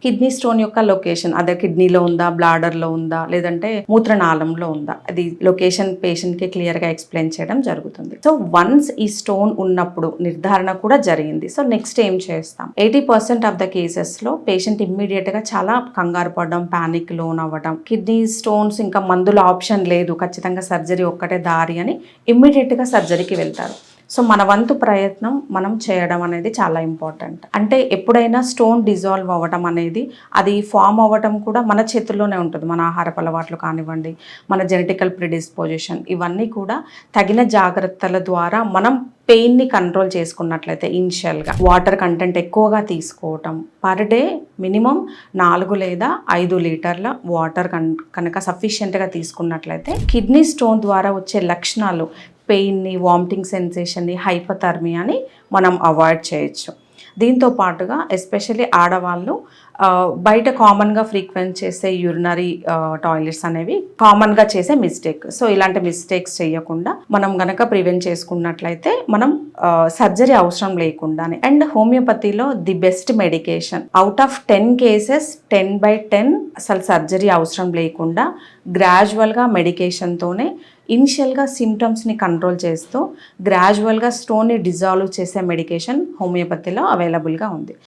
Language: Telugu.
కిడ్నీ స్టోన్ యొక్క లొకేషన్ అదే కిడ్నీలో ఉందా, బ్లాడర్లో ఉందా, లేదంటే మూత్రనాళంలో ఉందా, అది లొకేషన్ పేషెంట్కి క్లియర్గా ఎక్స్ప్లెయిన్ చేయడం జరుగుతుంది. సో వన్స్ ఈ స్టోన్ ఉన్నప్పుడు నిర్ధారణ కూడా జరిగింది. సో నెక్స్ట్ ఏం చేస్తాం? 80% ఆఫ్ ద కేసెస్లో పేషెంట్ ఇమ్మీడియట్గా చాలా కంగారు పడడం, ప్యానిక్ లోన్ అవ్వడం, కిడ్నీ స్టోన్స్ ఇంకా మందుల ఆప్షన్ లేదు, ఖచ్చితంగా సర్జరీ ఒక్కటే దారి అని ఇమ్మీడియట్గా సర్జరీకి వెళ్తారు. సో మన వంతు ప్రయత్నం మనం చేయడం అనేది చాలా ఇంపార్టెంట్. అంటే ఎప్పుడైనా స్టోన్ డిజాల్వ్ అవ్వడం అనేది అది ఫామ్ అవ్వడం కూడా మన చేతుల్లోనే ఉంటుంది. మన ఆహారపు అలవాట్లు కానివ్వండి, మన జెనెటికల్ ప్రిడిస్పోజిషన్, ఇవన్నీ కూడా తగిన జాగ్రత్తల ద్వారా మనం పెయిన్ని కంట్రోల్ చేసుకున్నట్లయితే ఇనిషియల్గా వాటర్ కంటెంట్ ఎక్కువగా తీసుకోవటం, పర్ డే మినిమం 4 లేదా 5 లీటర్ల వాటర్ కనుక సఫిషియెంట్గా తీసుకున్నట్లయితే కిడ్నీ స్టోన్ ద్వారా వచ్చే లక్షణాలు పెయిన్ని, వామిటింగ్ సెన్సేషన్ని, హైపోథర్మియాని మనం అవాయిడ్ చేయొచ్చు. దీంతో పాటుగా ఎస్పెషల్లీ ఆడవాళ్ళు బయట కామన్గా ఫ్రీక్వెంట్ చేసే యూరినరీ టాయిలెట్స్ అనేవి కామన్గా చేసే మిస్టేక్. సో ఇలాంటి మిస్టేక్స్ చేయకుండా మనం గనక ప్రివెంట్ చేసుకున్నట్లయితే మనం సర్జరీ అవసరం లేకుండానే. అండ్ హోమియోపతిలో the best medication, out of 10 cases 10/10 అసలు సర్జరీ అవసరం లేకుండా గ్రాడ్యువల్గా మెడికేషన్తోనే ఇనిషియల్గా సిమ్టమ్స్ని కంట్రోల్ చేస్తూ గ్రాడ్యువల్గా స్టోన్ని డిజాల్వ్ చేసే మెడికేషన్ హోమియోపతిలో అవైలబుల్గా ఉంది.